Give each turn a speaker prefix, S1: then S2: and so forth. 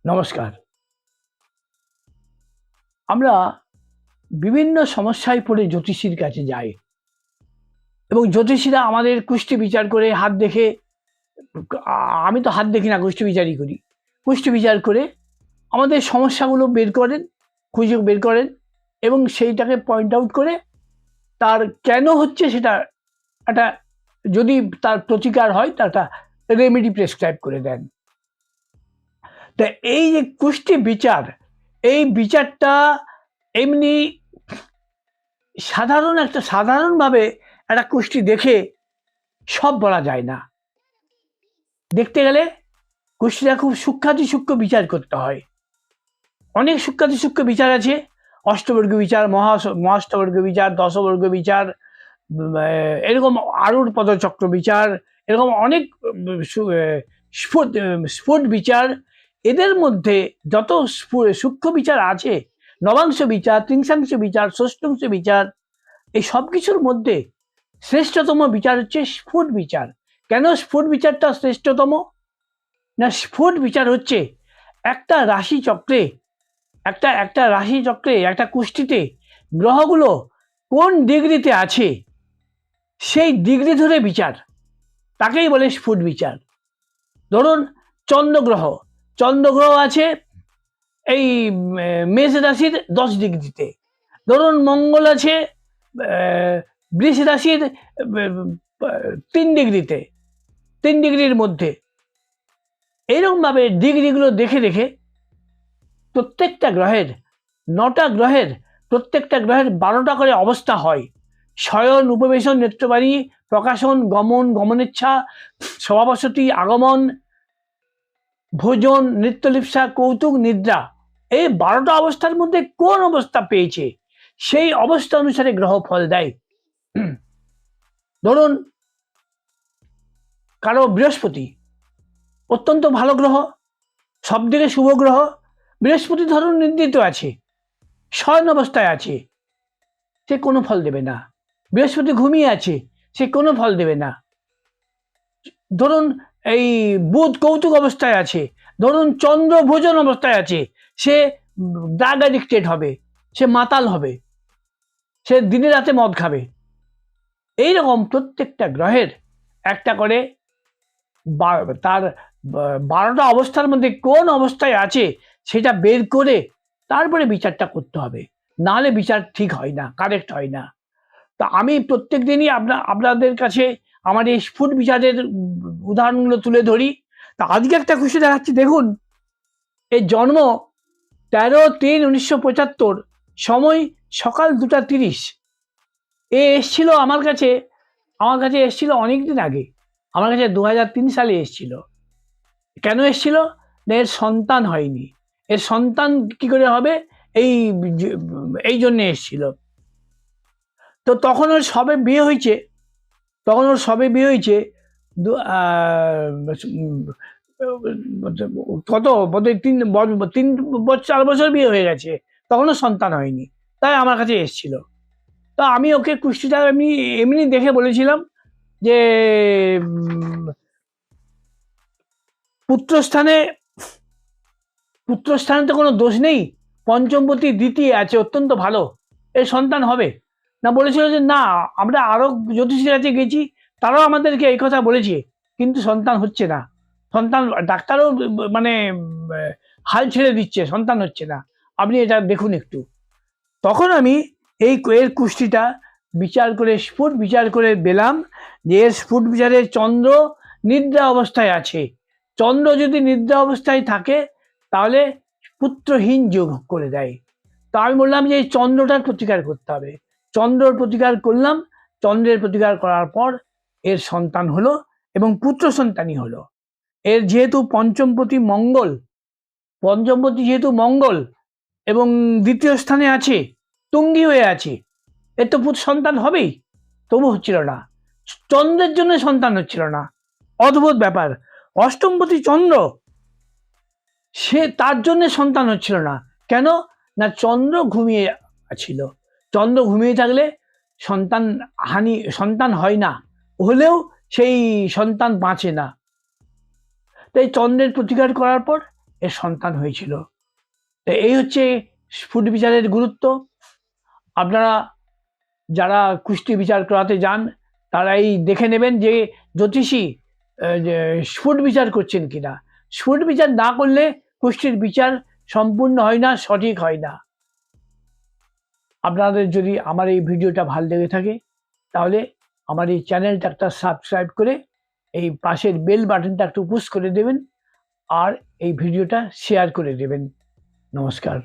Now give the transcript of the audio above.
S1: নমস্কার। আমরা বিভিন্ন সমস্যায় পড়ে জ্যোতিষীর কাছে যাই এবং জ্যোতিষীরা আমাদের কুষ্টি বিচার করে হাত দেখে, আমি তো হাত দেখি না, কুষ্টি বিচারই করি। কুষ্টি বিচার করে আমাদের সমস্যাগুলো বের করেন, খুঁজে বের করেন এবং সেইটাকে পয়েন্ট আউট করে তার কেন হচ্ছে সেটা একটা, যদি তার প্রতিকার হয় তার একটা রেমেডি প্রেসক্রাইব করে দেন। তা এই যে কুষ্টি বিচার, এই বিচারটা এমনি সাধারণভাবে একটা কুষ্টি দেখে সব বলা যায় না। দেখতে গেলে কুষ্টিটা খুব সূক্ষ্মাতিসূক্ষ্ম বিচার করতে হয়। অনেক সূক্ষ্মাতিসূক্ষ্ম বিচার আছে, অষ্টবর্গ বিচার, মহাষ্টবর্গ বিচার, দশবর্গ বিচার, এরকম আরূঢ় পদচক্র বিচার, এরকম অনেক স্ফুট বিচার। এদের মধ্যে যত সূক্ষ্ম বিচার আছে, নবাংশ বিচার, ত্রিংশাংশ বিচার, ষষ্ঠাংশ বিচার, এই সব কিছুর মধ্যে শ্রেষ্ঠতম বিচার হচ্ছে স্ফুট বিচার। কেন স্ফুট বিচারটা শ্রেষ্ঠতম? না, স্ফুট বিচার হচ্ছে একটা রাশিচক্রে, একটা কুষ্টিতে গ্রহগুলো কোন ডিগ্রিতে আছে সেই ডিগ্রি ধরে বিচার, তাকেই বলে স্ফুট বিচার। ধরুন চন্দ্রগ্রহ আছে এই মেষ রাশির 10 ডিগ্রিতে, ধরুন মঙ্গল আছে বৃষ রাশির 3 ডিগ্রিতে, 3 ডিগ্রির মধ্যে। এইরকমভাবে ডিগ্রিগুলো দেখে দেখে প্রত্যেকটা গ্রহের 9টা গ্রহের, প্রত্যেকটা গ্রহের 12টা করে অবস্থা হয়। শয়ন, উপবেশন, নেত্রবাণী, প্রকাশন, গমনেচ্ছা, স্বভাবসতী, আগমন, ভোজন, নৃত্যলিপ্সা, কৌতুক, নিদ্রা। এই 12টা অবস্থার মধ্যে কোন অবস্থা পেয়েছে সেই অবস্থা অনুসারে গ্রহ ফল দেয়। ধরুন কারো বৃহস্পতি অত্যন্ত ভালো গ্রহ, সব দিকে শুভ গ্রহ, বৃহস্পতি ধরুন নিদ্রিত আছে, শয়ন অবস্থায় আছে, সে কোনো ফল দেবে না। বৃহস্পতি ঘুমিয়ে আছে, সে কোনো ফল দেবে না। ধরুন এই বুধ কৌতুক অবস্থায় আছে, ধরুন চন্দ্র ভোজন অবস্থায় আছে, সে ড্রাগ অ্যাডিক্টেড হবে, সে মাতাল হবে, সে দিনে রাতে মদ খাবে। এইরকম প্রত্যেকটা গ্রহের একটা করে তার 12টা অবস্থার মধ্যে কোন অবস্থায় আছে সেটা বের করে তারপরে বিচারটা করতে হবে, নাহলে বিচার ঠিক হয় না, কারেক্ট হয় না। তা আমি প্রত্যেক দিনই আপনাদের কাছে আমার এই স্ফুট বিচারের উদাহরণগুলো তুলে ধরি। তা আজকে একটা খুশি দেখাচ্ছি, দেখুন। এর জন্ম 13/3/1975, সময় সকাল 2:30। এ এসছিল আমার কাছে এসছিল অনেকদিন আগে, আমার কাছে 2003 সালে এসছিল। কেন এসছিল? এর সন্তান হয়নি। এর সন্তান কি করে হবে, এই জন্য এসছিল। তো তখন ওর সবে বিয়ে হয়েছে, কত বোধহয় 3-4 বছর বিয়ে হয়ে গেছে, তখনও সন্তান হয়নি, তাই আমার কাছে এসছিল। তো আমি ওকে কুষ্টিটা এমনি দেখে বলেছিলাম যে পুত্রস্থানে তো কোনো দোষ নেই, পঞ্চমপতি দ্বিতীয় আছে, অত্যন্ত ভালো, এর সন্তান হবে না। বলেছিল যে না, আমরা আরো জ্যোতিষীর কাছে গেছি, তারাও আমাদেরকে এই কথা বলেছে, কিন্তু সন্তান হচ্ছে না। ডাক্তারও মানে হাল ছেড়ে দিচ্ছে, সন্তান হচ্ছে না, আপনি এটা দেখুন একটু। তখন আমি এর কুষ্টিটা বিচার করে, স্ফুট বিচার করে পেলাম যে এর স্ফুট বিচারে চন্দ্র নিদ্রা অবস্থায় আছে। চন্দ্র যদি নিদ্রা অবস্থায় থাকে তাহলে পুত্রহীন যোগ করে দেয়। তা আমি বললাম যে এই চন্দ্রটার প্রতিকার করতে হবে। চন্দ্রর প্রতিকার করলাম, চন্দ্রের প্রতিকার করার পর এর সন্তান হলো এবং পুত্র সন্তানই হলো। এর যেহেতু পঞ্চমপতি যেহেতু মঙ্গল এবং দ্বিতীয় স্থানে আছে, তুঙ্গি হয়ে আছে, এর তো পুত্র সন্তান হবেই, তবু হচ্ছিল না। চন্দ্রের জন্য সন্তান হচ্ছিল না, অদ্ভুত ব্যাপার। অষ্টমপতি চন্দ্র, সে তার জন্য সন্তান হচ্ছিল না। কেন না, চন্দ্র ঘুমিয়ে ছিল। চন্দ্র ঘুমিয়ে থাকলে সন্তান হয় না, হলেও সেই সন্তান বাঁচে না। তাই চন্দ্রের প্রতিকার করার পর এর সন্তান হয়েছিল। তো এই হচ্ছে ফুট বিচারের গুরুত্ব। আপনারা যারা কুষ্টি বিচার করাতে যান তারা এই দেখে নেবেন যে জ্যোতিষী ফুট বিচার করছেন কিনা। ফুট বিচার না করলে কুষ্টির বিচার সম্পূর্ণ হয় না, সঠিক হয় না। আপনাদের যদি আমার এই ভিডিওটা ভালো লেগে থাকে তাহলে আমার এই চ্যানেলটা একটা সাবস্ক্রাইব করে এই পাশের বেল বাটনটা একটু পুশ করে দেবেন আর এই ভিডিওটা শেয়ার করে দেবেন। নমস্কার।